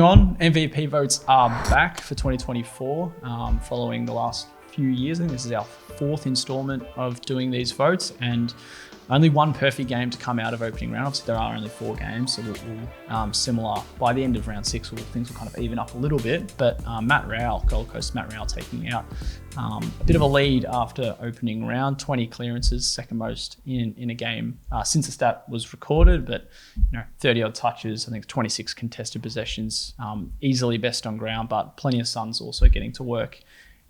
MVP votes are back for 2024 following the last few years. I think this is our fourth installment of doing these votes, and only one perfect game to come out of opening round. Obviously, there are only 4 games, so we'll similar by the end of round 6. Things will kind of even up a little bit. But Gold Coast Matt Rowell taking out a bit of a lead after opening round. 20 clearances, second most in a game since the stat was recorded. But 30 odd touches, I think 26 contested possessions, easily best on ground. But plenty of Suns also getting to work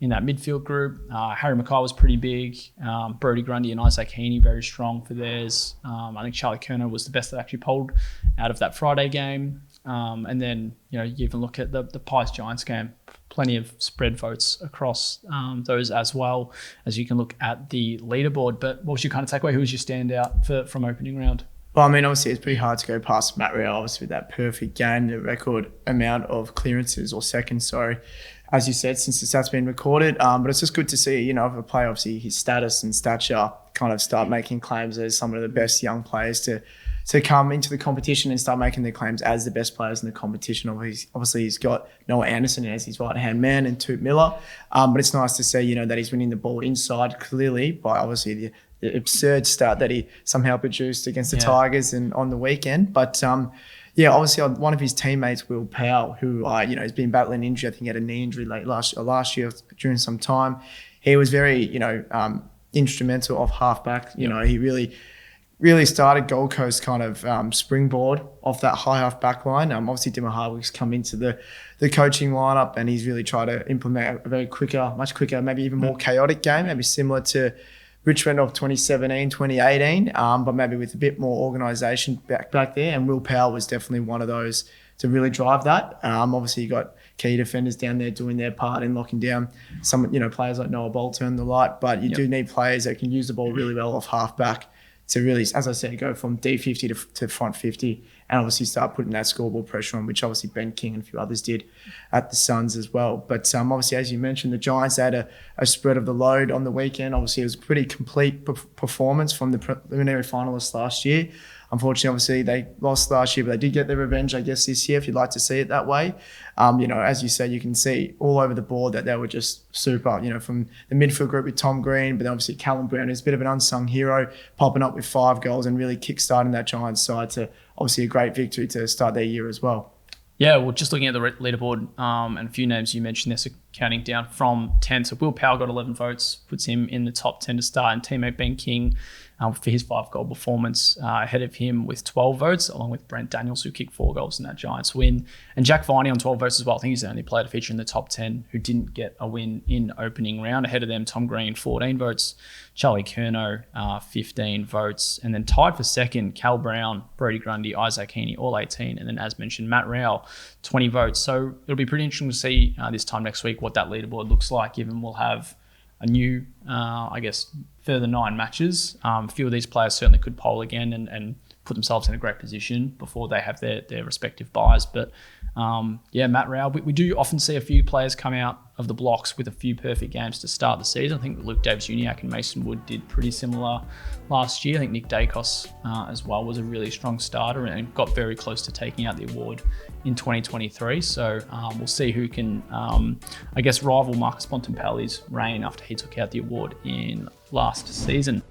in that midfield group. Harry Mackay was pretty big. Brodie Grundy and Isaac Heaney very strong for theirs. I think Charlie Curnow was the best that actually polled out of that Friday game. And then you even look at the Pies Giants game. Plenty of spread votes across those as well, as you can look at the leaderboard. But what was your kind of takeaway? Who was your standout from opening round? Well, I mean, obviously, it's pretty hard to go past Matt Rowell, obviously, with that perfect game, the record amount of clearances, or seconds, sorry, as you said, since the stat's been recorded. But it's just good to see, if a player, obviously, his status and stature kind of start making claims as some of the best young players to come into the competition and start making their claims as the best players in the competition. Obviously, he's got Noah Anderson as his right-hand man and Toot Miller. But it's nice to see, that he's winning the ball inside clearly by obviously the absurd start that he somehow produced against the Tigers and on the weekend. But obviously one of his teammates, Will Powell, who has been battling injury. I think he had a knee injury last year during some time. He was very instrumental off halfback. He really started Gold Coast kind of springboard off that high half back line. Obviously, Dimmer Hardwick's come into the coaching lineup, and he's really tried to implement a much quicker, maybe even more chaotic game, maybe similar to Richmond of 2017, 2018, but maybe with a bit more organisation back there. And Will Powell was definitely one of those to really drive that. Obviously, you got key defenders down there doing their part in locking down some, players like Noah Bolter and the like. But you do need players that can use the ball really well off halfback to really, as I said, go from D50 to front 50 and obviously start putting that scoreboard pressure on, which obviously Ben King and a few others did at the Suns as well. But obviously, as you mentioned, the Giants had a spread of the load on the weekend. Obviously, it was a pretty complete performance from the preliminary finalists last year. Unfortunately, obviously, they lost last year, but they did get their revenge, I guess, this year, if you'd like to see it that way. As you said, you can see all over the board that they were just super, from the midfield group with Tom Green, but then obviously Callum Brown is a bit of an unsung hero, popping up with 5 goals and really kickstarting that Giants side to obviously a great victory to start their year as well. Yeah, well, just looking at the leaderboard and a few names you mentioned there, so counting down from 10. So Will Powell got 11 votes, puts him in the top 10 to start, and teammate Ben King for his 5-goal performance ahead of him with 12 votes, along with Brent Daniels, who kicked 4 goals in that Giants win. And Jack Viney on 12 votes as well. I think he's the only player to feature in the top 10 who didn't get a win in opening round. Ahead of them, Tom Green, 14 votes, Charlie Curnow, 15 votes, and then tied for second, Cal Brown, Brodie Grundy, Isaac Heaney, all 18, and then as mentioned, Matt Rowell, 20 votes. So it'll be pretty interesting to see this time next week what that leaderboard looks like, given we'll have a new, further 9 matches. A few of these players certainly could poll again and put themselves in a great position before they have their respective buys. But Matt Rowell, we do often see a few players come out of the blocks with a few perfect games to start the season. I think Luke Davis-Uniacke and Mason Wood did pretty similar last year. I think Nick Dacos as well was a really strong starter and got very close to taking out the award in 2023. So we'll see who can, rival Marcus Bontempelli's reign after he took out the award in last season.